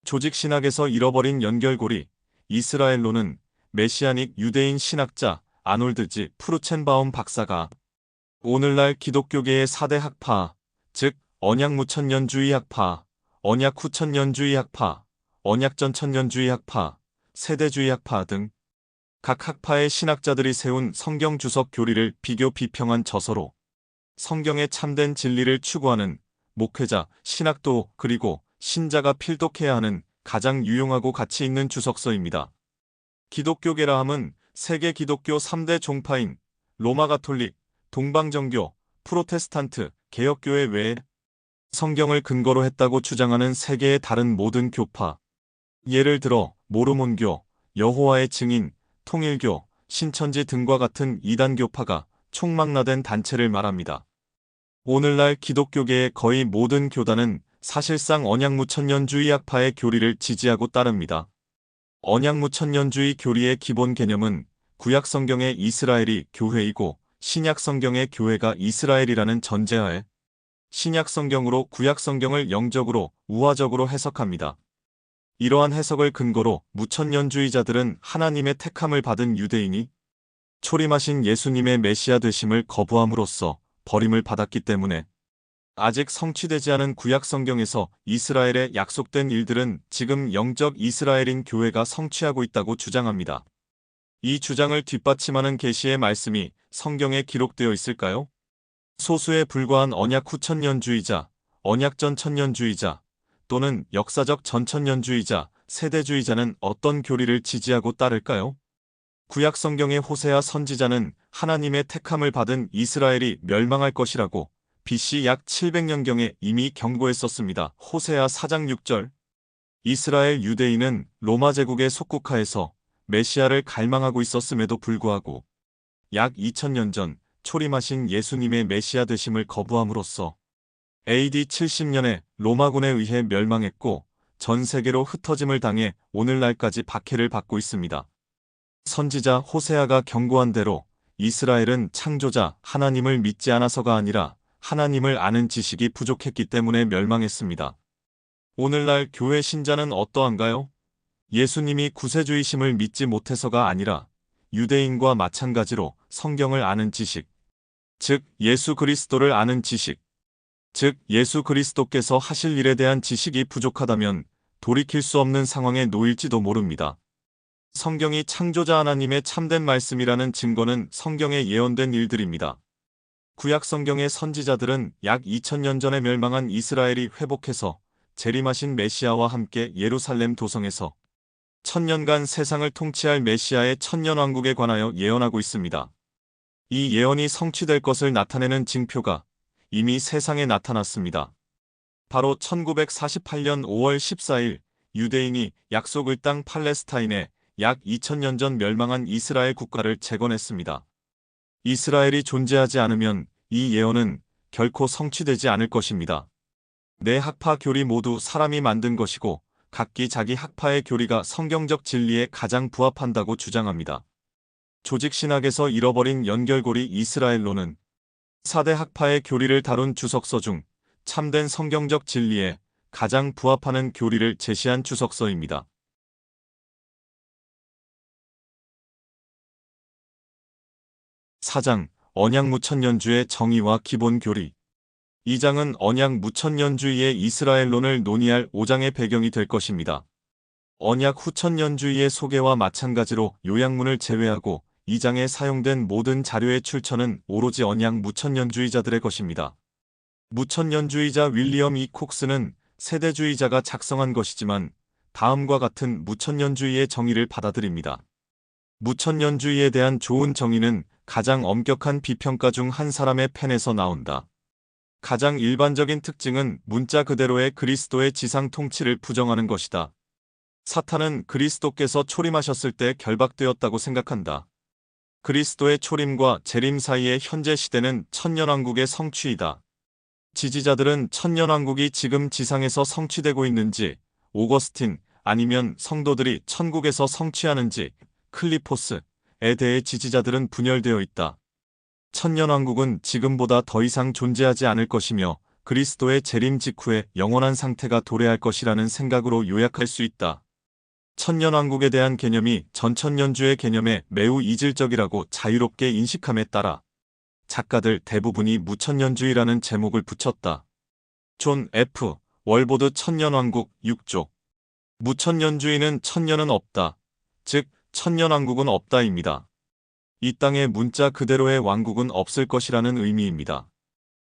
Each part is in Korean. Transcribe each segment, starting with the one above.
조직신학에서 잃어버린 연결고리. 이스라엘론은 메시아닉 유대인 신학자 아놀드 지 프루첸바움 박사가 오늘날 기독교계의 4대 학파, 즉 언약무천년주의 학파, 언약후천년주의 학파, 언약전천년주의 학파, 세대주의 학파 등 각 학파의 신학자들이 세운 성경 주석 교리를 비교 비평한 저서로 성경의 참된 진리를 추구하는 목회자, 신학도 그리고 신자가 필독해야 하는 가장 유용하고 가치 있는 주석서입니다. 기독교계라 함은 세계 기독교 3대 종파인 로마 가톨릭, 동방정교, 프로테스탄트, 개혁교회 외에 성경을 근거로 했다고 주장하는 세계의 다른 모든 교파, 예를 들어 모르몬교, 여호와의 증인, 통일교, 신천지 등과 같은 이단교파가 총망라된 단체를 말합니다. 오늘날 기독교계의 거의 모든 교단은 사실상 언약무천년주의 학파의 교리를 지지하고 따릅니다. 언약무천년주의 교리의 기본 개념은 구약성경의 이스라엘이 교회이고 신약성경의 교회가 이스라엘이라는 전제하에 신약성경으로 구약성경을 영적으로 우화적으로 해석합니다. 이러한 해석을 근거로 무천년주의자들은 하나님의 택함을 받은 유대인이 초림하신 예수님의 메시아 되심을 거부함으로써 버림을 받았기 때문에 아직 성취되지 않은 구약성경에서 이스라엘에 약속된 일들은 지금 영적 이스라엘인 교회가 성취하고 있다고 주장합니다. 이 주장을 뒷받침하는 계시의 말씀이 성경에 기록되어 있을까요? 소수에 불과한 언약 후천년주의자, 언약전 천년주의자 또는 역사적 전천년주의자, 세대주의자는 어떤 교리를 지지하고 따를까요? 구약성경의 호세아 선지자는 하나님의 택함을 받은 이스라엘이 멸망할 것이라고 BC 약 700년경에 이미 경고했었습니다. 호세아 4장 6절. 이스라엘 유대인은 로마 제국의 속국하에서 메시아를 갈망하고 있었음에도 불구하고 약 2000년 전 초림하신 예수님의 메시아 되심을 거부함으로써 AD 70년에 로마군에 의해 멸망했고 전 세계로 흩어짐을 당해 오늘날까지 박해를 받고 있습니다. 선지자 호세아가 경고한 대로 이스라엘은 창조자 하나님을 믿지 않아서가 아니라 하나님을 아는 지식이 부족했기 때문에 멸망했습니다. 오늘날 교회 신자는 어떠한가요? 예수님이 구세주이심을 믿지 못해서가 아니라 유대인과 마찬가지로 성경을 아는 지식, 즉 예수 그리스도를 아는 지식, 즉 예수 그리스도께서 하실 일에 대한 지식이 부족하다면 돌이킬 수 없는 상황에 놓일지도 모릅니다. 성경이 창조자 하나님의 참된 말씀이라는 증거는 성경에 예언된 일들입니다. 구약 성경의 선지자들은 약 2000년 전에 멸망한 이스라엘이 회복해서 재림하신 메시아와 함께 예루살렘 도성에서 1000년간 세상을 통치할 메시아의 천년왕국에 관하여 예언하고 있습니다. 이 예언이 성취될 것을 나타내는 징표가 이미 세상에 나타났습니다. 바로 1948년 5월 14일 유대인이 약속의 땅 팔레스타인에 약 2000년 전 멸망한 이스라엘 국가를 재건했습니다. 이스라엘이 존재하지 않으면 이 예언은 결코 성취되지 않을 것입니다. 네 학파 교리 모두 사람이 만든 것이고 각기 자기 학파의 교리가 성경적 진리에 가장 부합한다고 주장합니다. 조직신학에서 잃어버린 연결고리 이스라엘론은 4대 학파의 교리를 다룬 주석서 중 참된 성경적 진리에 가장 부합하는 교리를 제시한 주석서입니다. 4장 언약무천년주의 정의와 기본 교리. 2장은 언약무천년주의의 이스라엘론을 논의할 5장의 배경이 될 것입니다. 언약후천년주의의 소개와 마찬가지로 요약문을 제외하고 2장에 사용된 모든 자료의 출처는 오로지 언약무천년주의자들의 것입니다. 무천년주의자 윌리엄 E. 콕스는 세대주의자가 작성한 것이지만 다음과 같은 무천년주의의 정의를 받아들입니다. 무천년주의에 대한 좋은 정의는 가장 엄격한 비평가 중 한 사람의 펜에서 나온다. 가장 일반적인 특징은 문자 그대로의 그리스도의 지상 통치를 부정하는 것이다. 사탄은 그리스도께서 초림하셨을 때 결박되었다고 생각한다. 그리스도의 초림과 재림 사이의 현재 시대는 천년왕국의 성취이다. 지지자들은 천년왕국이 지금 지상에서 성취되고 있는지, 오거스틴 아니면 성도들이 천국에서 성취하는지, 클리포스에 대해 지지자들은 분열되어 있다. 천년왕국은 지금보다 더 이상 존재하지 않을 것이며 그리스도의 재림 직후에 영원한 상태가 도래할 것이라는 생각으로 요약할 수 있다. 천년왕국에 대한 개념이 전천년주의 개념에 매우 이질적이라고 자유롭게 인식함에 따라 작가들 대부분이 무천년주의라는 제목을 붙였다. 존 F. 월보드 천년왕국 6조. 무천년주의는 천년은 없다. 즉, 천년왕국은 없다입니다. 이 땅에 문자 그대로의 왕국은 없을 것이라는 의미입니다.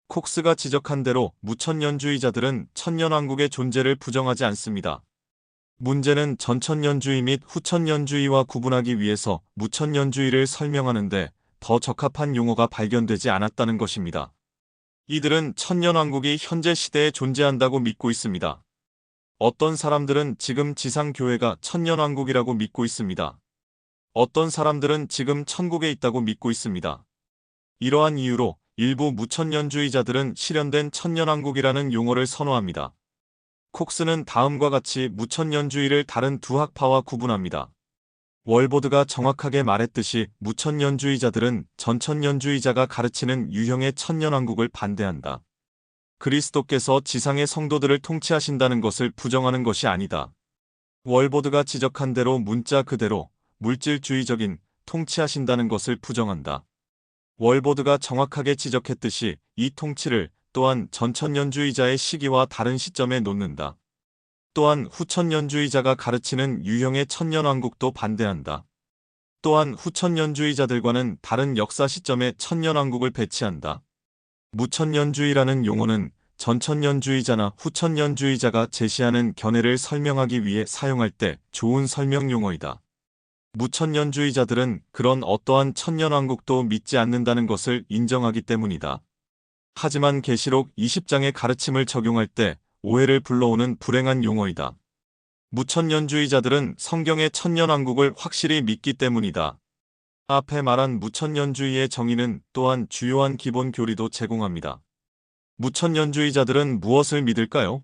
콕스가 지적한 대로 무천년주의자들은 천년왕국의 존재를 부정하지 않습니다. 문제는 전천년주의 및 후천년주의와 구분하기 위해서 무천년주의를 설명하는데 더 적합한 용어가 발견되지 않았다는 것입니다. 이들은 천년왕국이 현재 시대에 존재한다고 믿고 있습니다. 어떤 사람들은 지금 지상교회가 천년왕국이라고 믿고 있습니다. 어떤 사람들은 지금 천국에 있다고 믿고 있습니다. 이러한 이유로 일부 무천년주의자들은 실현된 천년왕국이라는 용어를 선호합니다. 콕스는 다음과 같이 무천년주의를 다른 두 학파와 구분합니다. 월보드가 정확하게 말했듯이 무천년주의자들은 전천년주의자가 가르치는 유형의 천년왕국을 반대한다. 그리스도께서 지상의 성도들을 통치하신다는 것을 부정하는 것이 아니다. 월보드가 지적한 대로 문자 그대로 물질주의적인 통치하신다는 것을 부정한다. 월보드가 정확하게 지적했듯이 이 통치를 또한 전천년주의자의 시기와 다른 시점에 놓는다. 또한 후천년주의자가 가르치는 유형의 천년왕국도 반대한다. 또한 후천년주의자들과는 다른 역사 시점에 천년왕국을 배치한다. 무천년주의라는 용어는 전천년주의자나 후천년주의자가 제시하는 견해를 설명하기 위해 사용할 때 좋은 설명 용어이다. 무천년주의자들은 그런 어떠한 천년왕국도 믿지 않는다는 것을 인정하기 때문이다. 하지만 계시록 20장의 가르침을 적용할 때 오해를 불러오는 불행한 용어이다. 무천년주의자들은 성경의 천년왕국을 확실히 믿기 때문이다. 앞에 말한 무천년주의의 정의는 또한 주요한 기본 교리도 제공합니다. 무천년주의자들은 무엇을 믿을까요?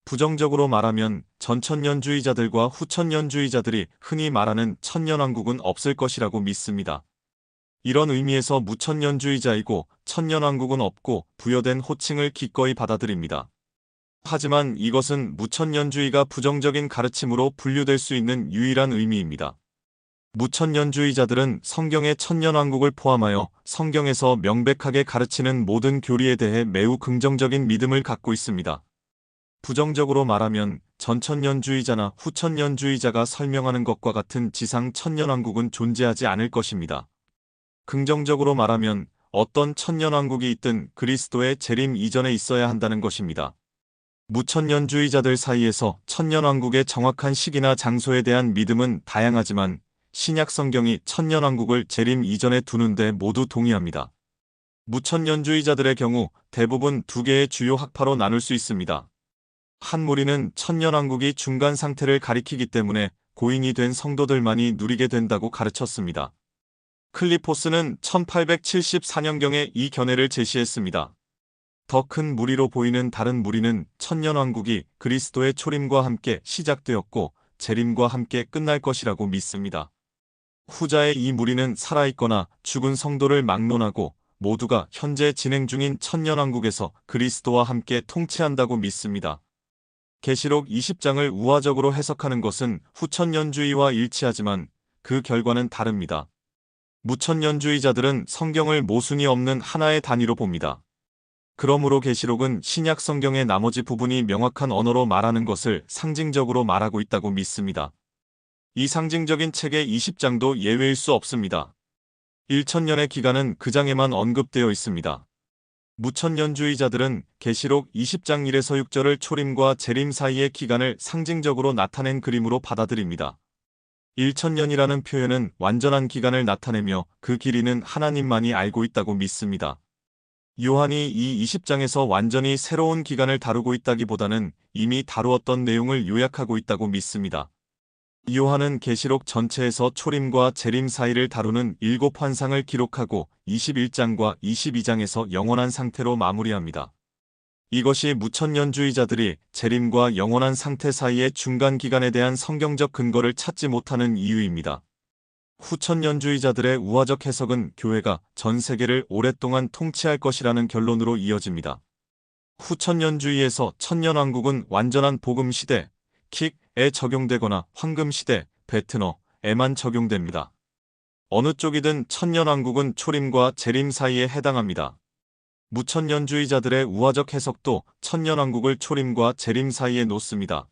부정적으로 말하면 전천년주의자들과 후천년주의자들이 흔히 말하는 천년왕국은 없을 것이라고 믿습니다. 이런 의미에서 무천년주의자이고 천년왕국은 없고 부여된 호칭을 기꺼이 받아들입니다. 하지만 이것은 무천년주의가 부정적인 가르침으로 분류될 수 있는 유일한 의미입니다. 무천년주의자들은 성경의 천년왕국을 포함하여 성경에서 명백하게 가르치는 모든 교리에 대해 매우 긍정적인 믿음을 갖고 있습니다. 부정적으로 말하면 전천년주의자나 후천년주의자가 설명하는 것과 같은 지상 천년왕국은 존재하지 않을 것입니다. 긍정적으로 말하면 어떤 천년왕국이 있든 그리스도의 재림 이전에 있어야 한다는 것입니다. 무천년주의자들 사이에서 천년왕국의 정확한 시기나 장소에 대한 믿음은 다양하지만 신약 성경이 천년왕국을 재림 이전에 두는데 모두 동의합니다. 무천년주의자들의 경우 대부분 두 개의 주요 학파로 나눌 수 있습니다. 한 무리는 천년왕국이 중간 상태를 가리키기 때문에 고인이 된 성도들만이 누리게 된다고 가르쳤습니다. 클리포스는 1874년경에 이 견해를 제시했습니다. 더 큰 무리로 보이는 다른 무리는 천년왕국이 그리스도의 초림과 함께 시작되었고 재림과 함께 끝날 것이라고 믿습니다. 후자의 이 무리는 살아있거나 죽은 성도를 막론하고 모두가 현재 진행 중인 천년왕국에서 그리스도와 함께 통치한다고 믿습니다. 계시록 20장을 우화적으로 해석하는 것은 후천년주의와 일치하지만 그 결과는 다릅니다. 무천년주의자들은 성경을 모순이 없는 하나의 단위로 봅니다. 그러므로 계시록은 신약 성경의 나머지 부분이 명확한 언어로 말하는 것을 상징적으로 말하고 있다고 믿습니다. 이 상징적인 책의 20장도 예외일 수 없습니다. 1000년의 기간은 그 장에만 언급되어 있습니다. 무천년주의자들은 계시록 20장 1에서 6절을 초림과 재림 사이의 기간을 상징적으로 나타낸 그림으로 받아들입니다. 1000년이라는 표현은 완전한 기간을 나타내며 그 길이는 하나님만이 알고 있다고 믿습니다. 요한이 이 20장에서 완전히 새로운 기간을 다루고 있다기보다는 이미 다루었던 내용을 요약하고 있다고 믿습니다. 요한은 계시록 전체에서 초림과 재림 사이를 다루는 7환상을 기록하고 21장과 22장에서 영원한 상태로 마무리합니다. 이것이 무천년주의자들이 재림과 영원한 상태 사이의 중간 기간에 대한 성경적 근거를 찾지 못하는 이유입니다. 후천년주의자들의 우화적 해석은 교회가 전 세계를 오랫동안 통치할 것이라는 결론으로 이어집니다. 후천년주의에서 천년왕국은 완전한 복음시대, 킥에 적용되거나 황금시대, 베트너에만 적용됩니다. 어느 쪽이든 천년왕국은 초림과 재림 사이에 해당합니다. 무천년주의자들의 우화적 해석도 천년왕국을 초림과 재림 사이에 놓습니다.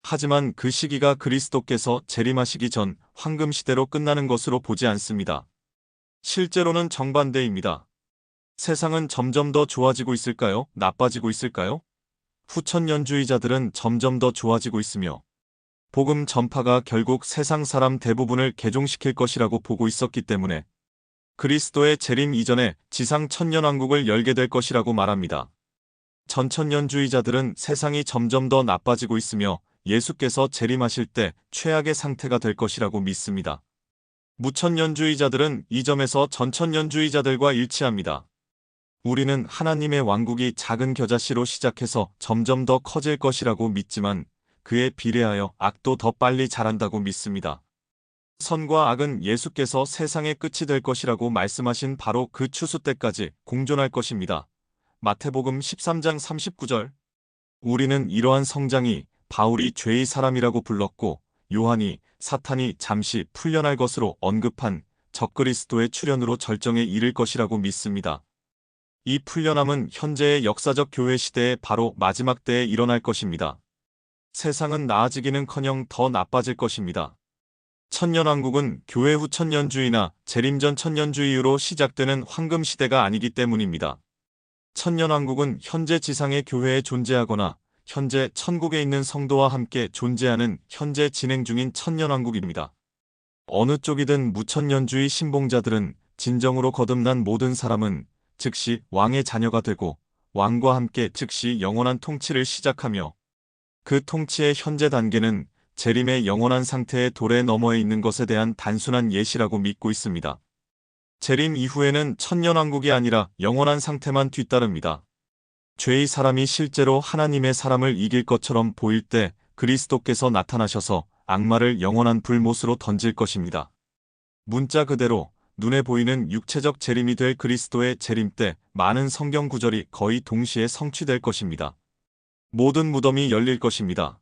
하지만 그 시기가 그리스도께서 재림하시기 전 황금시대로 끝나는 것으로 보지 않습니다. 실제로는 정반대입니다. 세상은 점점 더 좋아지고 있을까요? 나빠지고 있을까요? 후천년주의자들은 점점 더 좋아지고 있으며 복음 전파가 결국 세상 사람 대부분을 개종시킬 것이라고 보고 있었기 때문에 그리스도의 재림 이전에 지상 천년왕국을 열게 될 것이라고 말합니다. 전천년주의자들은 세상이 점점 더 나빠지고 있으며 예수께서 재림하실 때 최악의 상태가 될 것이라고 믿습니다. 무천년주의자들은 이 점에서 전천년주의자들과 일치합니다. 우리는 하나님의 왕국이 작은 겨자씨로 시작해서 점점 더 커질 것이라고 믿지만 그에 비례하여 악도 더 빨리 자란다고 믿습니다. 선과 악은 예수께서 세상의 끝이 될 것이라고 말씀하신 바로 그 추수 때까지 공존할 것입니다. 마태복음 13장 39절. 우리는 이러한 성장이 바울이 죄의 사람이라고 불렀고 요한이 사탄이 잠시 풀려날 것으로 언급한 적그리스도의 출현으로 절정에 이를 것이라고 믿습니다. 이 풀려남은 현재의 역사적 교회 시대의 바로 마지막 때에 일어날 것입니다. 세상은 나아지기는커녕 더 나빠질 것입니다. 천년왕국은 교회 후 천년주의나 재림 전 천년주의로 시작되는 황금시대가 아니기 때문입니다. 천년왕국은 현재 지상의 교회에 존재하거나 현재 천국에 있는 성도와 함께 존재하는 현재 진행 중인 천년왕국입니다. 어느 쪽이든 무천년주의 신봉자들은 진정으로 거듭난 모든 사람은 즉시 왕의 자녀가 되고 왕과 함께 즉시 영원한 통치를 시작하며 그 통치의 현재 단계는 재림의 영원한 상태의 도래 너머에 있는 것에 대한 단순한 예시라고 믿고 있습니다. 재림 이후에는 천년왕국이 아니라 영원한 상태만 뒤따릅니다. 죄의 사람이 실제로 하나님의 사람을 이길 것처럼 보일 때 그리스도께서 나타나셔서 악마를 영원한 불못으로 던질 것입니다. 문자 그대로 눈에 보이는 육체적 재림이 될 그리스도의 재림 때 많은 성경 구절이 거의 동시에 성취될 것입니다. 모든 무덤이 열릴 것입니다.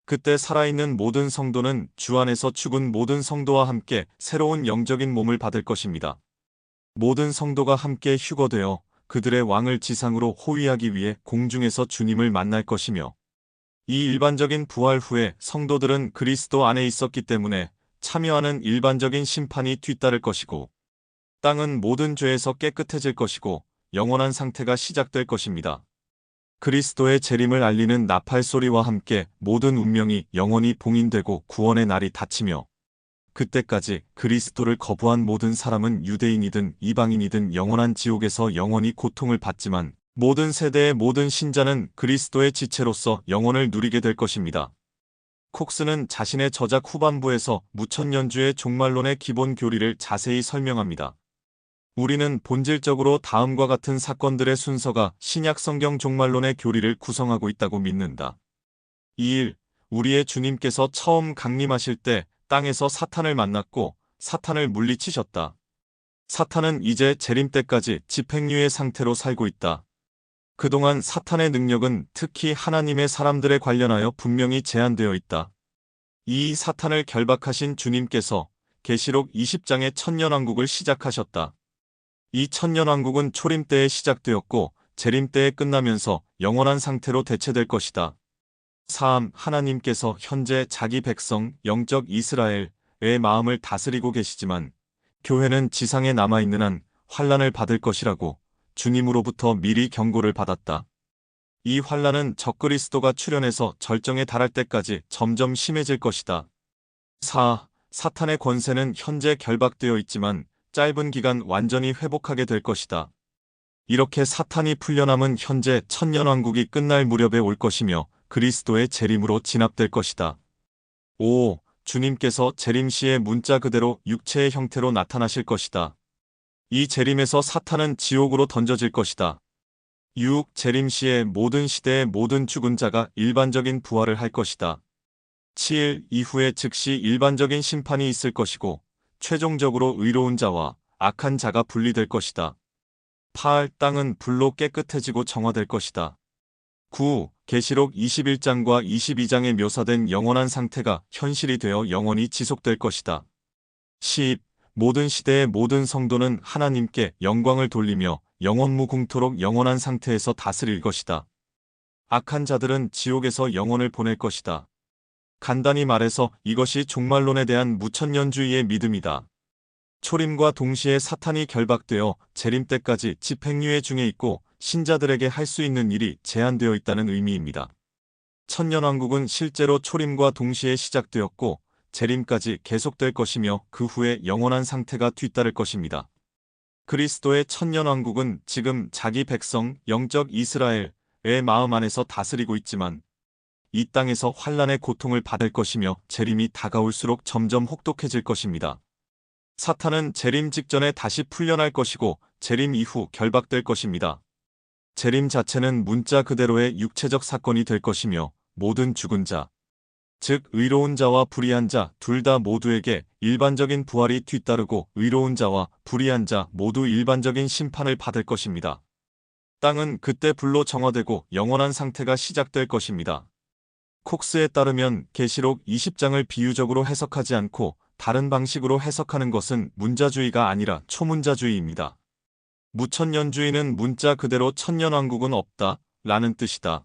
그때 살아있는 모든 성도는 주 안에서 죽은 모든 성도와 함께 새로운 영적인 몸을 받을 것입니다. 모든 성도가 함께 휴거되어 그들의 왕을 지상으로 호위하기 위해 공중에서 주님을 만날 것이며 이 일반적인 부활 후에 성도들은 그리스도 안에 있었기 때문에 참여하는 일반적인 심판이 뒤따를 것이고 땅은 모든 죄에서 깨끗해질 것이고 영원한 상태가 시작될 것입니다. 그리스도의 재림을 알리는 나팔 소리와 함께 모든 운명이 영원히 봉인되고 구원의 날이 닫히며 그때까지 그리스도를 거부한 모든 사람은 유대인이든 이방인이든 영원한 지옥에서 영원히 고통을 받지만 모든 세대의 모든 신자는 그리스도의 지체로서 영원을 누리게 될 것입니다. 콕스는 자신의 저작 후반부에서 무천년주의 종말론의 기본 교리를 자세히 설명합니다. 우리는 본질적으로 다음과 같은 사건들의 순서가 신약 성경 종말론의 교리를 구성하고 있다고 믿는다. 2일, 우리의 주님께서 처음 강림하실 때 땅에서 사탄을 만났고 사탄을 물리치셨다. 사탄은 이제 재림 때까지 집행유예 상태로 살고 있다. 그동안 사탄의 능력은 특히 하나님의 사람들에 관련하여 분명히 제한되어 있다. 이 사탄을 결박하신 주님께서 계시록 20장의 천년왕국을 시작하셨다. 이 천년왕국은 초림 때에 시작되었고 재림 때에 끝나면서 영원한 상태로 대체될 것이다. 3. 하나님께서 현재 자기 백성 영적 이스라엘의 마음을 다스리고 계시지만 교회는 지상에 남아있는 한 환난을 받을 것이라고 주님으로부터 미리 경고를 받았다. 이 환난은 적그리스도가 출현해서 절정에 달할 때까지 점점 심해질 것이다. 4. 사탄의 권세는 현재 결박되어 있지만 짧은 기간 완전히 회복하게 될 것이다. 이렇게 사탄이 풀려남은 현재 천년왕국이 끝날 무렵에 올 것이며 그리스도의 재림으로 진압될 것이다. 5. 주님께서 재림 시에 문자 그대로 육체의 형태로 나타나실 것이다. 이 재림에서 사탄은 지옥으로 던져질 것이다. 6. 재림 시에 모든 시대의 모든 죽은 자가 일반적인 부활을 할 것이다. 7. 이후에 즉시 일반적인 심판이 있을 것이고 최종적으로 의로운 자와 악한 자가 분리될 것이다. 8. 땅은 불로 깨끗해지고 정화될 것이다. 9. 계시록 21장과 22장에 묘사된 영원한 상태가 현실이 되어 영원히 지속될 것이다. 10. 모든 시대의 모든 성도는 하나님께 영광을 돌리며 영원무궁토록 영원한 상태에서 다스릴 것이다. 악한 자들은 지옥에서 영혼을 보낼 것이다. 간단히 말해서 이것이 종말론에 대한 무천년주의의 믿음이다. 초림과 동시에 사탄이 결박되어 재림 때까지 집행유예 중에 있고 신자들에게 할 수 있는 일이 제한되어 있다는 의미입니다. 천년왕국은 실제로 초림과 동시에 시작되었고 재림까지 계속될 것이며 그 후에 영원한 상태가 뒤따를 것입니다. 그리스도의 천년왕국은 지금 자기 백성 영적 이스라엘의 마음 안에서 다스리고 있지만 이 땅에서 환난의 고통을 받을 것이며 재림이 다가올수록 점점 혹독해질 것입니다. 사탄은 재림 직전에 다시 풀려날 것이고 재림 이후 결박될 것입니다. 재림 자체는 문자 그대로의 육체적 사건이 될 것이며 모든 죽은 자, 즉 의로운 자와 불의한 자 둘 다 모두에게 일반적인 부활이 뒤따르고 의로운 자와 불의한 자 모두 일반적인 심판을 받을 것입니다. 땅은 그때 불로 정화되고 영원한 상태가 시작될 것입니다. 콕스에 따르면 계시록 20장을 비유적으로 해석하지 않고 다른 방식으로 해석하는 것은 문자주의가 아니라 초문자주의입니다. 무천년주의는 문자 그대로 천년왕국은 없다 라는 뜻이다.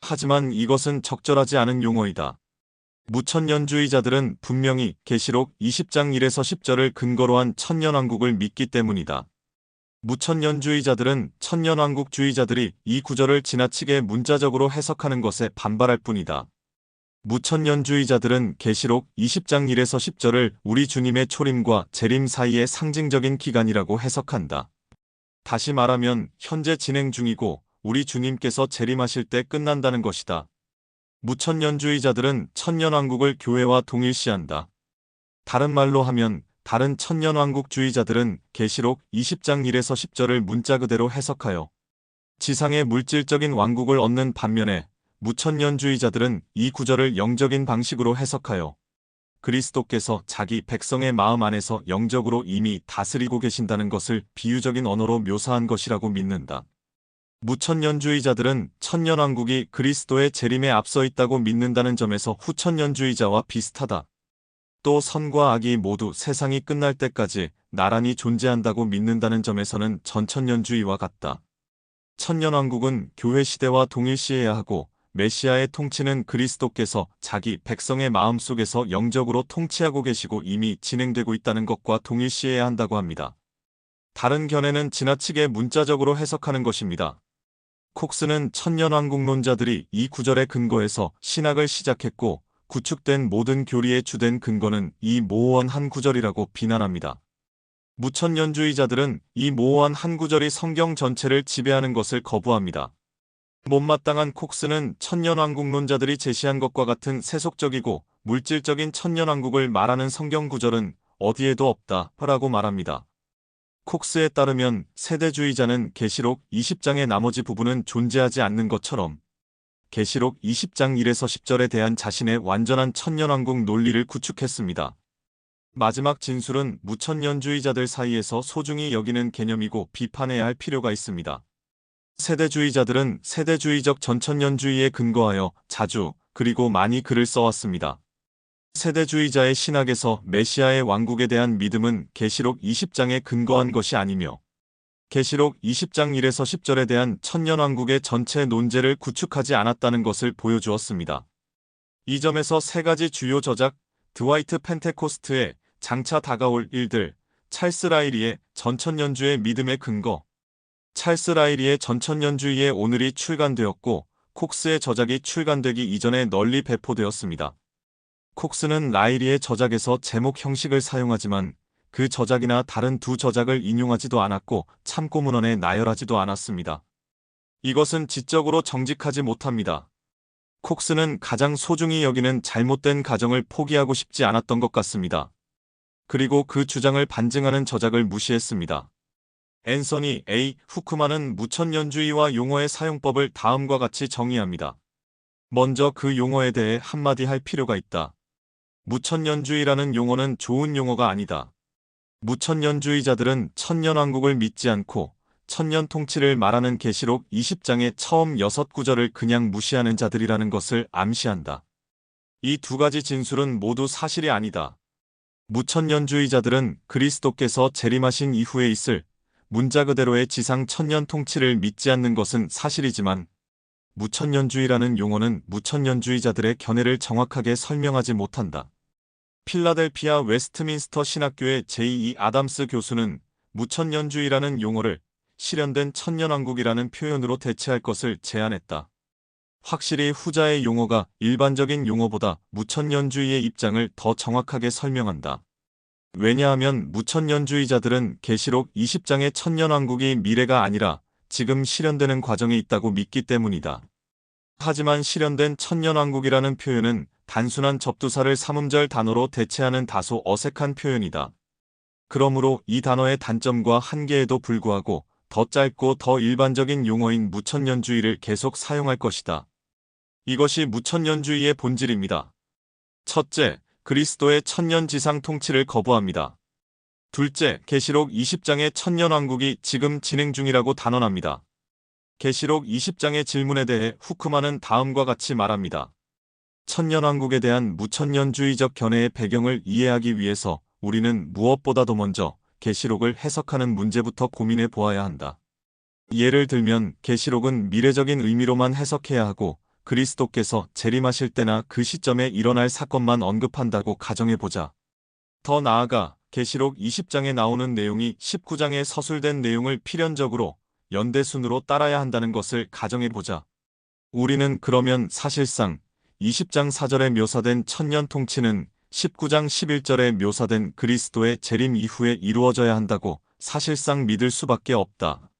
하지만 이것은 적절하지 않은 용어이다. 무천년주의자들은 분명히 계시록 20장 1에서 10절을 근거로 한 천년왕국을 믿기 때문이다. 무천년주의자들은 천년왕국주의자들이 이 구절을 지나치게 문자적으로 해석하는 것에 반발할 뿐이다. 무천년주의자들은 계시록 20장 1에서 10절을 우리 주님의 초림과 재림 사이의 상징적인 기간이라고 해석한다. 다시 말하면 현재 진행 중이고 우리 주님께서 재림하실 때 끝난다는 것이다. 무천년주의자들은 천년왕국을 교회와 동일시한다. 다른 말로 하면 다른 천년왕국주의자들은 계시록 20장 1에서 10절을 문자 그대로 해석하여 지상의 물질적인 왕국을 얻는 반면에 무천년주의자들은 이 구절을 영적인 방식으로 해석하여 그리스도께서 자기 백성의 마음 안에서 영적으로 이미 다스리고 계신다는 것을 비유적인 언어로 묘사한 것이라고 믿는다. 무천년주의자들은 천년왕국이 그리스도의 재림에 앞서 있다고 믿는다는 점에서 후천년주의자와 비슷하다. 또 선과 악이 모두 세상이 끝날 때까지 나란히 존재한다고 믿는다는 점에서는 전천년주의와 같다. 천년왕국은 교회 시대와 동일시해야 하고 메시아의 통치는 그리스도께서 자기 백성의 마음속에서 영적으로 통치하고 계시고 이미 진행되고 있다는 것과 동일시해야 한다고 합니다. 다른 견해는 지나치게 문자적으로 해석하는 것입니다. 콕스는 천년왕국론자들이 이 구절에 근거해서 신학을 시작했고 구축된 모든 교리의 주된 근거는 이 모호한 한 구절이라고 비난합니다. 무천년주의자들은 이 모호한 한 구절이 성경 전체를 지배하는 것을 거부합니다. 못마땅한 콕스는 천년왕국론자들이 제시한 것과 같은 세속적이고 물질적인 천년왕국을 말하는 성경 구절은 어디에도 없다 라고 말합니다. 콕스에 따르면 세대주의자는 계시록 20장의 나머지 부분은 존재하지 않는 것처럼 계시록 20장 1에서 10절에 대한 자신의 완전한 천년왕국 논리를 구축했습니다. 마지막 진술은 무천년주의자들 사이에서 소중히 여기는 개념이고 비판해야 할 필요가 있습니다. 세대주의자들은 세대주의적 전천년주의에 근거하여 자주 그리고 많이 글을 써왔습니다. 세대주의자의 신학에서 메시아의 왕국에 대한 믿음은 계시록 20장에 근거한 것이 아니며 계시록 20장 1에서 10절에 대한 천년왕국의 전체 논제를 구축하지 않았다는 것을 보여주었습니다. 이 점에서 세 가지 주요 저작, 드와이트 펜테코스트의 장차 다가올 일들, 찰스 라이리의 전천년주의 믿음의 근거, 찰스 라이리의 전천년주의의 오늘이 출간되었고 콕스의 저작이 출간되기 이전에 널리 배포되었습니다. 콕스는 라이리의 저작에서 제목 형식을 사용하지만 그 저작이나 다른 두 저작을 인용하지도 않았고 참고문헌에 나열하지도 않았습니다. 이것은 지적으로 정직하지 못합니다. 콕스는 가장 소중히 여기는 잘못된 가정을 포기하고 싶지 않았던 것 같습니다. 그리고 그 주장을 반증하는 저작을 무시했습니다. 앤서니 A. 후크만은 무천년주의와 용어의 사용법을 다음과 같이 정의합니다. 먼저 그 용어에 대해 한마디 할 필요가 있다. 무천년주의라는 용어는 좋은 용어가 아니다. 무천년주의자들은 천년왕국을 믿지 않고 천년 통치를 말하는 계시록 20장의 처음 6구절을 그냥 무시하는 자들이라는 것을 암시한다. 이 두 가지 진술은 모두 사실이 아니다. 무천년주의자들은 그리스도께서 재림하신 이후에 있을 문자 그대로의 지상 천년 통치를 믿지 않는 것은 사실이지만 무천년주의라는 용어는 무천년주의자들의 견해를 정확하게 설명하지 못한다. 필라델피아 웨스트민스터 신학교의 제2 아담스 교수는 무천년주의라는 용어를 실현된 천년왕국이라는 표현으로 대체할 것을 제안했다. 확실히 후자의 용어가 일반적인 용어보다 무천년주의의 입장을 더 정확하게 설명한다. 왜냐하면 무천년주의자들은 계시록 20장의 천년왕국이 미래가 아니라 지금 실현되는 과정에 있다고 믿기 때문이다. 하지만 실현된 천년왕국이라는 표현은 단순한 접두사를 삼음절 단어로 대체하는 다소 어색한 표현이다. 그러므로 이 단어의 단점과 한계에도 불구하고 더 짧고 더 일반적인 용어인 무천년주의를 계속 사용할 것이다. 이것이 무천년주의의 본질입니다. 첫째, 그리스도의 천년지상 통치를 거부합니다. 둘째, 계시록 20장의 천년왕국이 지금 진행 중이라고 단언합니다. 계시록 20장의 질문에 대해 후크만은 다음과 같이 말합니다. 천년왕국에 대한 무천년주의적 견해의 배경을 이해하기 위해서 우리는 무엇보다도 먼저 계시록을 해석하는 문제부터 고민해 보아야 한다. 예를 들면 계시록은 미래적인 의미로만 해석해야 하고 그리스도께서 재림하실 때나 그 시점에 일어날 사건만 언급한다고 가정해보자. 더 나아가 계시록 20장에 나오는 내용이 19장에 서술된 내용을 필연적으로 연대순으로 따라야 한다는 것을 가정해보자. 우리는 그러면 사실상 20장 4절에 묘사된 천년 통치는 19장 11절에 묘사된 그리스도의 재림 이후에 이루어져야 한다고 사실상 믿을 수밖에 없다.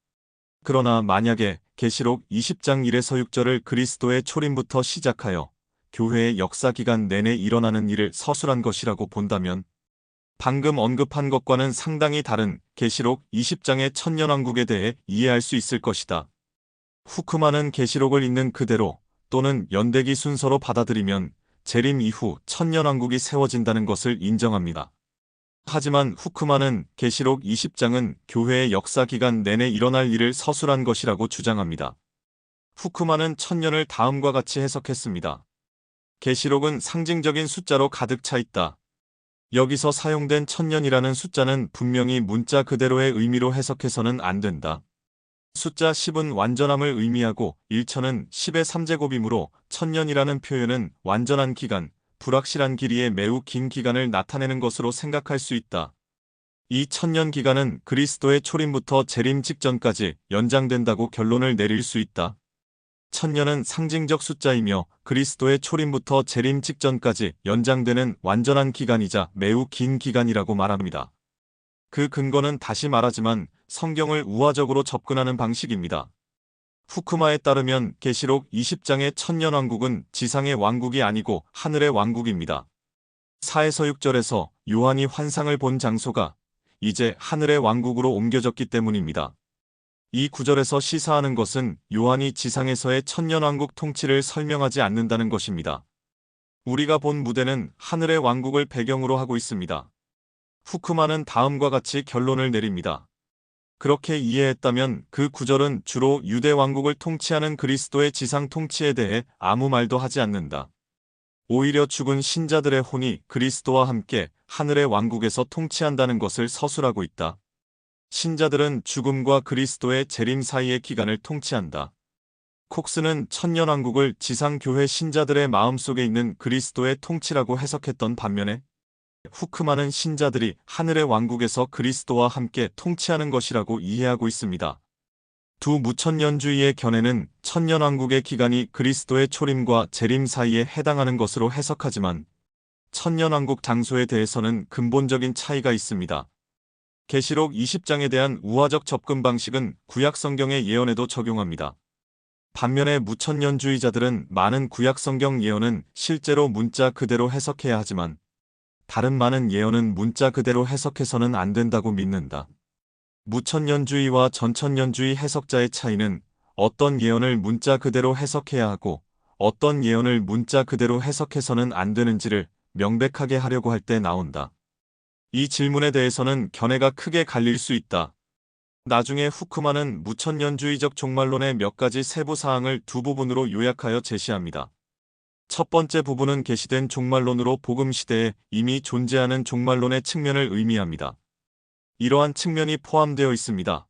그러나 만약에 계시록 20장 1에서 6절을 그리스도의 초림부터 시작하여 교회의 역사기간 내내 일어나는 일을 서술한 것이라고 본다면 방금 언급한 것과는 상당히 다른 계시록 20장의 천년왕국에 대해 이해할 수 있을 것이다. 후크만은 계시록을 있는 그대로 또는 연대기 순서로 받아들이면 재림 이후 천년왕국이 세워진다는 것을 인정합니다. 하지만 후크만은 계시록 20장은 교회의 역사기간 내내 일어날 일을 서술한 것이라고 주장합니다. 후크만은 천년을 다음과 같이 해석했습니다. 계시록은 상징적인 숫자로 가득 차 있다. 여기서 사용된 천년이라는 숫자는 분명히 문자 그대로의 의미로 해석해서는 안 된다. 숫자 10은 완전함을 의미하고 1000은 10의 3제곱이므로 천년이라는 표현은 완전한 기간, 불확실한 길이의 매우 긴 기간을 나타내는 것으로 생각할 수 있다. 이 천년 기간은 그리스도의 초림부터 재림 직전까지 연장된다고 결론을 내릴 수 있다. 천년은 상징적 숫자이며 그리스도의 초림부터 재림 직전까지 연장되는 완전한 기간이자 매우 긴 기간이라고 말합니다. 그 근거는 다시 말하지만 성경을 우화적으로 접근하는 방식입니다. 후크마에 따르면 계시록 20장의 천년왕국은 지상의 왕국이 아니고 하늘의 왕국입니다. 4에서 6절에서 요한이 환상을 본 장소가 이제 하늘의 왕국으로 옮겨졌기 때문입니다. 이 구절에서 시사하는 것은 요한이 지상에서의 천년왕국 통치를 설명하지 않는다는 것입니다. 우리가 본 무대는 하늘의 왕국을 배경으로 하고 있습니다. 후크만은 다음과 같이 결론을 내립니다. 그렇게 이해했다면 그 구절은 주로 유대 왕국을 통치하는 그리스도의 지상 통치에 대해 아무 말도 하지 않는다. 오히려 죽은 신자들의 혼이 그리스도와 함께 하늘의 왕국에서 통치한다는 것을 서술하고 있다. 신자들은 죽음과 그리스도의 재림 사이의 기간을 통치한다. 콕스는 천년왕국을 지상교회 신자들의 마음속에 있는 그리스도의 통치라고 해석했던 반면에 후크만은 신자들이 하늘의 왕국에서 그리스도와 함께 통치하는 것이라고 이해하고 있습니다. 두 무천년주의의 견해는 천년왕국의 기간이 그리스도의 초림과 재림 사이에 해당하는 것으로 해석하지만 천년왕국 장소에 대해서는 근본적인 차이가 있습니다. 계시록 20장에 대한 우화적 접근 방식은 구약 성경의 예언에도 적용합니다. 반면에 무천년주의자들은 많은 구약 성경 예언은 실제로 문자 그대로 해석해야 하지만 다른 많은 예언은 문자 그대로 해석해서는 안 된다고 믿는다. 무천년주의와 전천년주의 해석자의 차이는 어떤 예언을 문자 그대로 해석해야 하고 어떤 예언을 문자 그대로 해석해서는 안 되는지를 명백하게 하려고 할 때 나온다. 이 질문에 대해서는 견해가 크게 갈릴 수 있다. 나중에 후크만은 무천년주의적 종말론의 몇 가지 세부 사항을 두 부분으로 요약하여 제시합니다. 첫 번째 부분은 계시된 종말론으로 복음 시대에 이미 존재하는 종말론의 측면을 의미합니다. 이러한 측면이 포함되어 있습니다.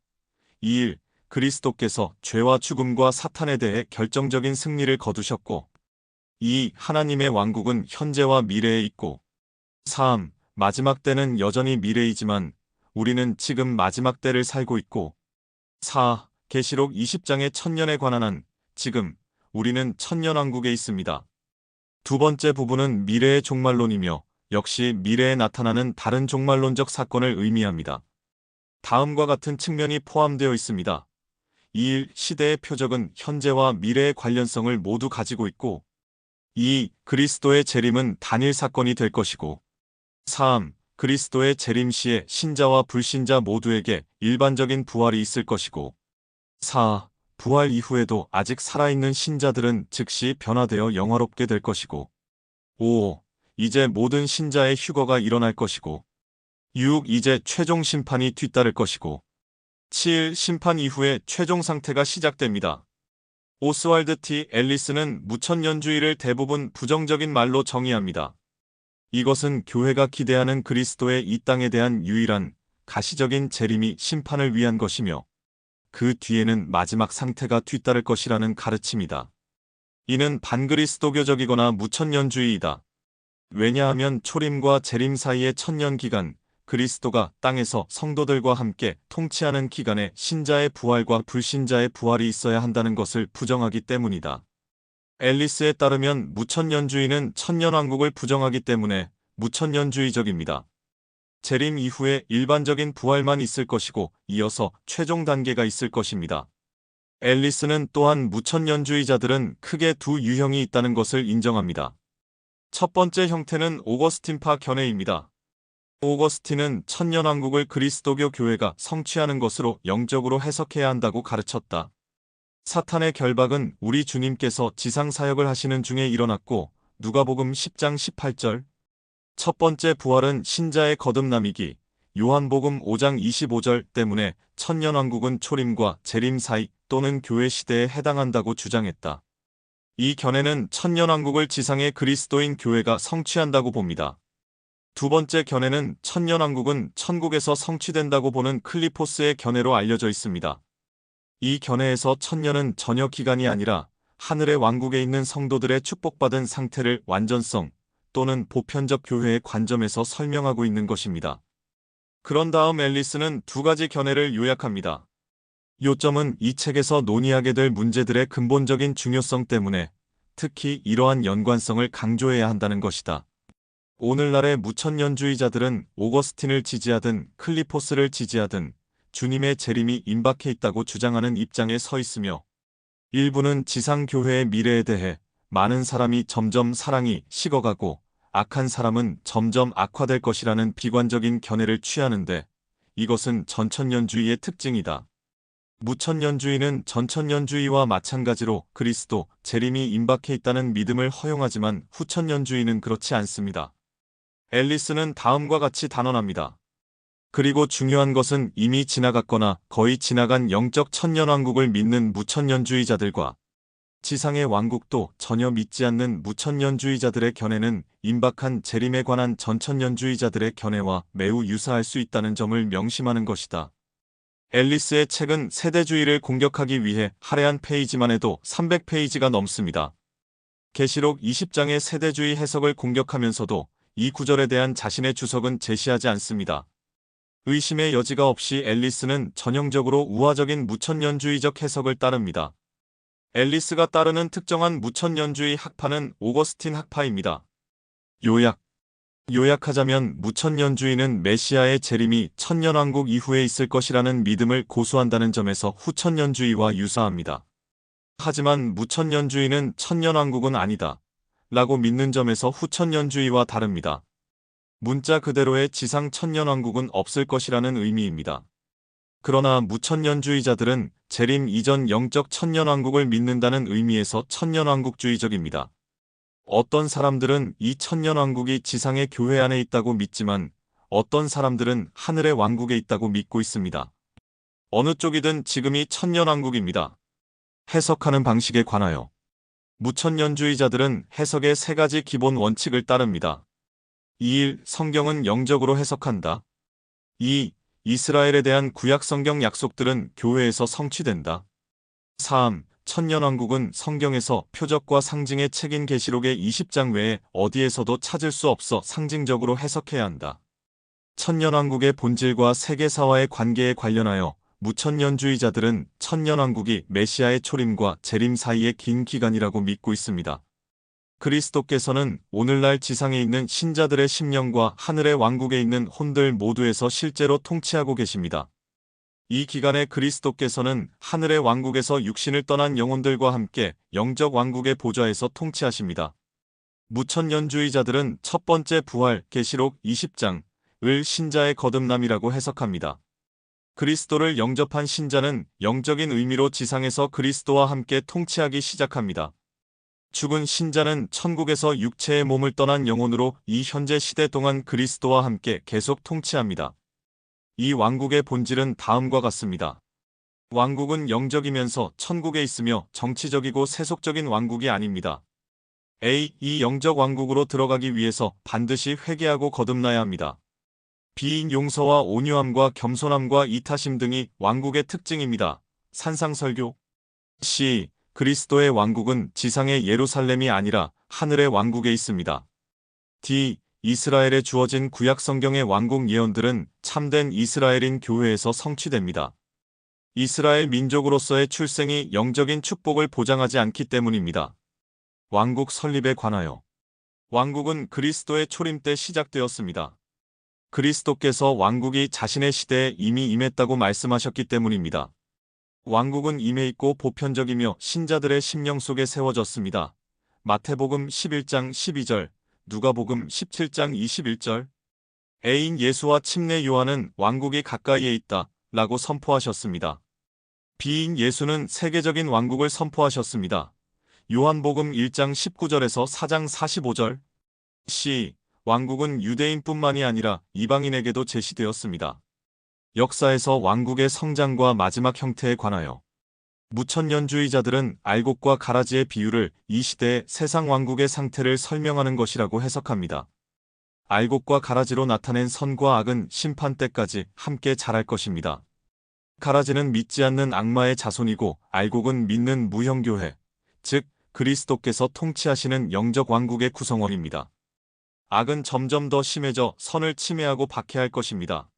2일, 그리스도께서 죄와 죽음과 사탄에 대해 결정적인 승리를 거두셨고, 2. 하나님의 왕국은 현재와 미래에 있고, 3. 마지막 때는 여전히 미래이지만 우리는 지금 마지막 때를 살고 있고, 4. 계시록 20장의 천년에 관한 한, 지금 우리는 천년왕국에 있습니다. 두 번째 부분은 미래의 종말론이며 역시 미래에 나타나는 다른 종말론적 사건을 의미합니다. 다음과 같은 측면이 포함되어 있습니다. 2. 시대의 표적은 현재와 미래의 관련성을 모두 가지고 있고, 2. 그리스도의 재림은 단일 사건이 될 것이고, 3. 그리스도의 재림 시에 신자와 불신자 모두에게 일반적인 부활이 있을 것이고, 4. 부활 이후에도 아직 살아있는 신자들은 즉시 변화되어 영화롭게 될 것이고, 5. 이제 모든 신자의 휴거가 일어날 것이고, 6. 이제 최종 심판이 뒤따를 것이고, 7. 심판 이후에 최종 상태가 시작됩니다. 오스왈드 T. 앨리스는 무천년주의를 대부분 부정적인 말로 정의합니다. 이것은 교회가 기대하는 그리스도의 이 땅에 대한 유일한 가시적인 재림이 심판을 위한 것이며 그 뒤에는 마지막 상태가 뒤따를 것이라는 가르침이다. 이는 반그리스도교적이거나 무천년주의이다. 왜냐하면 초림과 재림 사이의 천년 기간, 그리스도가 땅에서 성도들과 함께 통치하는 기간에 신자의 부활과 불신자의 부활이 있어야 한다는 것을 부정하기 때문이다. 앨리스에 따르면 무천년주의는 천년왕국을 부정하기 때문에 무천년주의적입니다. 재림 이후에 일반적인 부활만 있을 것이고 이어서 최종 단계가 있을 것입니다. 앨리스는 또한 무천년주의자들은 크게 두 유형이 있다는 것을 인정합니다. 첫 번째 형태는 오거스틴파 견해입니다. 오거스틴은 천년왕국을 그리스도교 교회가 성취하는 것으로 영적으로 해석해야 한다고 가르쳤다. 사탄의 결박은 우리 주님께서 지상사역을 하시는 중에 일어났고 누가복음 10장 18절 첫 번째 부활은 신자의 거듭남이기 요한복음 5장 25절 때문에 천년왕국은 초림과 재림 사이 또는 교회 시대에 해당한다고 주장했다. 이 견해는 천년왕국을 지상의 그리스도인 교회가 성취한다고 봅니다. 두 번째 견해는 천년왕국은 천국에서 성취된다고 보는 클리포스의 견해로 알려져 있습니다. 이 견해에서 천년은 전혀 기간이 아니라 하늘의 왕국에 있는 성도들의 축복받은 상태를 완전성 또는 보편적 교회의 관점에서 설명하고 있는 것입니다. 그런 다음 앨리스는 두 가지 견해를 요약합니다. 요점은 이 책에서 논의하게 될 문제들의 근본적인 중요성 때문에 특히 이러한 연관성을 강조해야 한다는 것이다. 오늘날의 무천년주의자들은 오거스틴을 지지하든 클리포스를 지지하든 주님의 재림이 임박해 있다고 주장하는 입장에 서 있으며 일부는 지상교회의 미래에 대해 많은 사람이 점점 사랑이 식어가고 악한 사람은 점점 악화될 것이라는 비관적인 견해를 취하는데 이것은 전천년주의의 특징이다. 무천년주의는 전천년주의와 마찬가지로 그리스도 재림이 임박해 있다는 믿음을 허용하지만 후천년주의는 그렇지 않습니다. 앨리스는 다음과 같이 단언합니다. 그리고 중요한 것은 이미 지나갔거나 거의 지나간 영적 천년왕국을 믿는 무천년주의자들과 지상의 왕국도 전혀 믿지 않는 무천년주의자들의 견해는 임박한 재림에 관한 전천년주의자들의 견해와 매우 유사할 수 있다는 점을 명심하는 것이다. 앨리스의 책은 세대주의를 공격하기 위해 할애한 페이지만 해도 300페이지가 넘습니다. 계시록 20장의 세대주의 해석을 공격하면서도 이 구절에 대한 자신의 주석은 제시하지 않습니다. 의심의 여지가 없이 앨리스는 전형적으로 우화적인 무천년주의적 해석을 따릅니다. 앨리스가 따르는 특정한 무천년주의 학파는 오거스틴 학파입니다. 요약하자면 무천년주의는 메시아의 재림이 천년왕국 이후에 있을 것이라는 믿음을 고수한다는 점에서 후천년주의와 유사합니다. 하지만 무천년주의는 천년왕국은 아니다 라고 믿는 점에서 후천년주의와 다릅니다. 문자 그대로의 지상 천년왕국은 없을 것이라는 의미입니다. 그러나 무천년주의자들은 재림 이전 영적 천년왕국을 믿는다는 의미에서 천년왕국주의적입니다. 어떤 사람들은 이 천년왕국이 지상의 교회 안에 있다고 믿지만 어떤 사람들은 하늘의 왕국에 있다고 믿고 있습니다. 어느 쪽이든 지금이 천년왕국입니다. 해석하는 방식에 관하여 무천년주의자들은 해석의 세 가지 기본 원칙을 따릅니다. 1. 성경은 영적으로 해석한다. 2. 이스라엘에 대한 구약 성경 약속들은 교회에서 성취된다. 3. 천년왕국은 성경에서 표적과 상징의 책인 계시록의 20장 외에 어디에서도 찾을 수 없어 상징적으로 해석해야 한다. 천년왕국의 본질과 세계사와의 관계에 관련하여 무천년주의자들은 천년왕국이 메시아의 초림과 재림 사이의 긴 기간이라고 믿고 있습니다. 그리스도께서는 오늘날 지상에 있는 신자들의 심령과 하늘의 왕국에 있는 혼들 모두에서 실제로 통치하고 계십니다. 이 기간에 그리스도께서는 하늘의 왕국에서 육신을 떠난 영혼들과 함께 영적 왕국의 보좌에서 통치하십니다. 무천년주의자들은 첫 번째 부활 계시록 20장을 신자의 거듭남이라고 해석합니다. 그리스도를 영접한 신자는 영적인 의미로 지상에서 그리스도와 함께 통치하기 시작합니다. 죽은 신자는 천국에서 육체의 몸을 떠난 영혼으로 이 현재 시대 동안 그리스도와 함께 계속 통치합니다. 이 왕국의 본질은 다음과 같습니다. 왕국은 영적이면서 천국에 있으며 정치적이고 세속적인 왕국이 아닙니다. A. 이 영적 왕국으로 들어가기 위해서 반드시 회개하고 거듭나야 합니다. B. 용서와 온유함과 겸손함과 이타심 등이 왕국의 특징입니다. 산상설교. C. 그리스도의 왕국은 지상의 예루살렘이 아니라 하늘의 왕국에 있습니다. D. 이스라엘에 주어진 구약 성경의 왕국 예언들은 참된 이스라엘인 교회에서 성취됩니다. 이스라엘 민족으로서의 출생이 영적인 축복을 보장하지 않기 때문입니다. 왕국 설립에 관하여 왕국은 그리스도의 초림 때 시작되었습니다. 그리스도께서 왕국이 자신의 시대에 이미 임했다고 말씀하셨기 때문입니다. 왕국은 임해 있고 보편적이며 신자들의 심령 속에 세워졌습니다. 마태복음 11장 12절, 누가복음 17장 21절. A인 예수와 침례 요한은 왕국이 가까이에 있다 라고 선포하셨습니다. B인 예수는 세계적인 왕국을 선포하셨습니다. 요한복음 1장 19절에서 4장 45절. C. 왕국은 유대인뿐만이 아니라 이방인에게도 제시되었습니다. 역사에서 왕국의 성장과 마지막 형태에 관하여 무천년주의자들은 알곡과 가라지의 비유를 이 시대의 세상 왕국의 상태를 설명하는 것이라고 해석합니다. 알곡과 가라지로 나타낸 선과 악은 심판 때까지 함께 자랄 것입니다. 가라지는 믿지 않는 악마의 자손이고 알곡은 믿는 무형교회, 즉 그리스도께서 통치하시는 영적 왕국의 구성원입니다. 악은 점점 더 심해져 선을 침해하고 박해할 것입니다.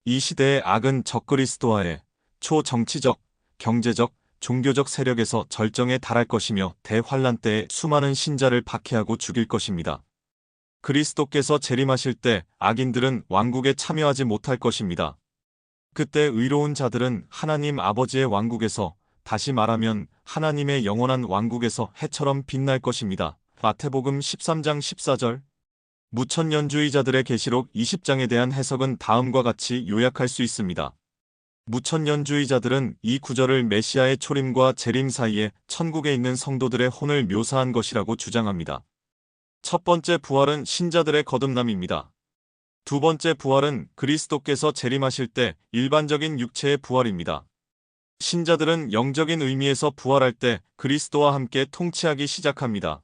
이 시대의 악은 적그리스도와의 초정치적, 경제적, 종교적 세력에서 절정에 달할 것이며 대환란 때에 수많은 신자를 박해하고 죽일 것입니다. 그리스도께서 재림하실 때 악인들은 왕국에 참여하지 못할 것입니다. 그때 의로운 자들은 하나님 아버지의 왕국에서, 다시 말하면 하나님의 영원한 왕국에서 해처럼 빛날 것입니다. 마태복음 13장 14절. 무천년주의자들의 계시록 20장에 대한 해석은 다음과 같이 요약할 수 있습니다. 무천년주의자들은 이 구절을 메시아의 초림과 재림 사이에 천국에 있는 성도들의 혼을 묘사한 것이라고 주장합니다. 첫 번째 부활은 신자들의 거듭남입니다. 두 번째 부활은 그리스도께서 재림하실 때 일반적인 육체의 부활입니다. 신자들은 영적인 의미에서 부활할 때 그리스도와 함께 통치하기 시작합니다.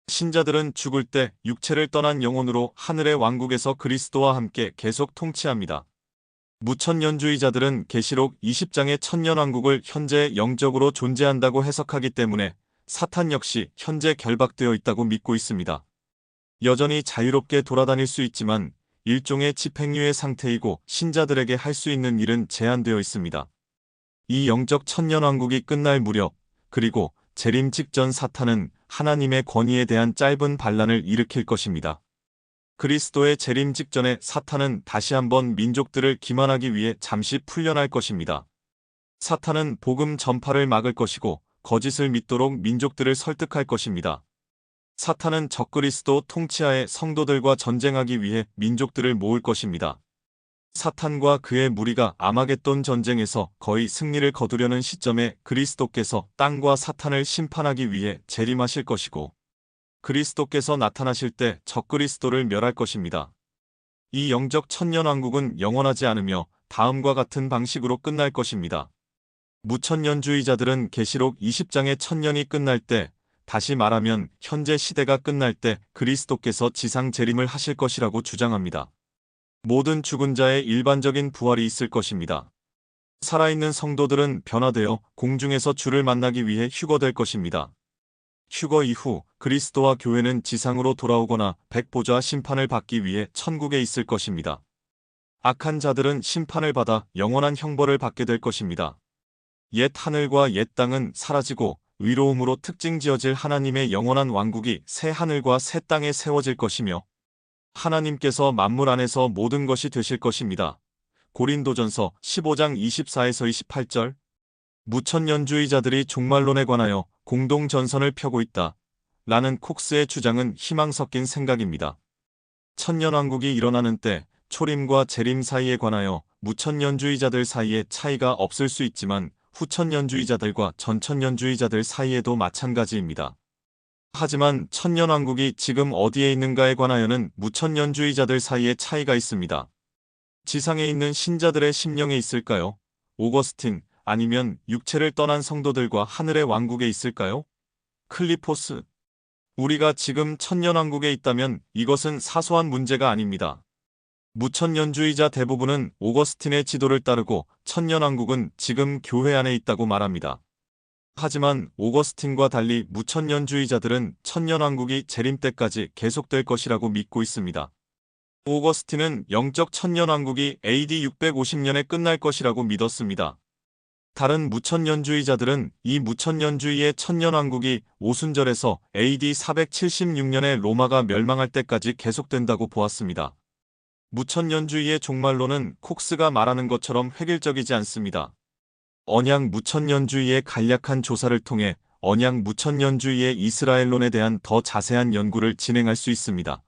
신자들은 죽을 때 육체를 떠난 영혼으로 하늘의 왕국에서 그리스도와 함께 계속 통치합니다. 무천년주의자들은 계시록 20장의 천년왕국을 현재 영적으로 존재한다고 해석하기 때문에 사탄 역시 현재 결박되어 있다고 믿고 있습니다. 여전히 자유롭게 돌아다닐 수 있지만 일종의 집행유예 상태이고 신자들에게 할 수 있는 일은 제한되어 있습니다. 이 영적 천년왕국이 끝날 무렵, 그리고 재림 직전 사탄은 하나님의 권위에 대한 짧은 반란을 일으킬 것입니다. 그리스도의 재림 직전에 사탄은 다시 한번 민족들을 기만하기 위해 잠시 풀려날 것입니다. 사탄은 복음 전파를 막을 것이고 거짓을 믿도록 민족들을 설득할 것입니다. 사탄은 적그리스도 통치하에 성도들과 전쟁하기 위해 민족들을 모을 것입니다. 사탄과 그의 무리가 아마겟돈 전쟁에서 거의 승리를 거두려는 시점에 그리스도께서 땅과 사탄을 심판하기 위해 재림하실 것이고 그리스도께서 나타나실 때 적그리스도를 멸할 것입니다. 이 영적 천년왕국은 영원하지 않으며 다음과 같은 방식으로 끝날 것입니다. 무천년주의자들은 계시록 20장의 천년이 끝날 때, 다시 말하면 현재 시대가 끝날 때 그리스도께서 지상 재림을 하실 것이라고 주장합니다. 모든 죽은 자의 일반적인 부활이 있을 것입니다. 살아있는 성도들은 변화되어 공중에서 주를 만나기 위해 휴거될 것입니다. 휴거 이후 그리스도와 교회는 지상으로 돌아오거나 백보좌 심판을 받기 위해 천국에 있을 것입니다. 악한 자들은 심판을 받아 영원한 형벌을 받게 될 것입니다. 옛 하늘과 옛 땅은 사라지고 의로움으로 특징 지어질 하나님의 영원한 왕국이 새 하늘과 새 땅에 세워질 것이며 하나님께서 만물 안에서 모든 것이 되실 것입니다. 고린도전서 15장 24에서 28절. 무천년주의자들이 종말론에 관하여 공동전선을 펴고 있다. 라는 콕스의 주장은 희망 섞인 생각입니다. 천년왕국이 일어나는 때 초림과 재림 사이에 관하여 무천년주의자들 사이에 차이가 없을 수 있지만 후천년주의자들과 전천년주의자들 사이에도 마찬가지입니다. 하지만 천년왕국이 지금 어디에 있는가에 관하여는 무천년주의자들 사이에 차이가 있습니다. 지상에 있는 신자들의 심령에 있을까요? 오거스틴, 아니면 육체를 떠난 성도들과 하늘의 왕국에 있을까요? 클리포스. 우리가 지금 천년왕국에 있다면 이것은 사소한 문제가 아닙니다. 무천년주의자 대부분은 오거스틴의 지도를 따르고 천년왕국은 지금 교회 안에 있다고 말합니다. 하지만 오거스틴과 달리 무천년주의자들은 천년왕국이 재림 때까지 계속될 것이라고 믿고 있습니다. 오거스틴은 영적 천년왕국이 AD 650년에 끝날 것이라고 믿었습니다. 다른 무천년주의자들은 이 무천년주의의 천년왕국이 오순절에서 AD 476년에 로마가 멸망할 때까지 계속된다고 보았습니다. 무천년주의의 종말론은 콕스가 말하는 것처럼 획일적이지 않습니다. 언약 무천년주의의 간략한 조사를 통해 언약 무천년주의의 이스라엘론에 대한 더 자세한 연구를 진행할 수 있습니다.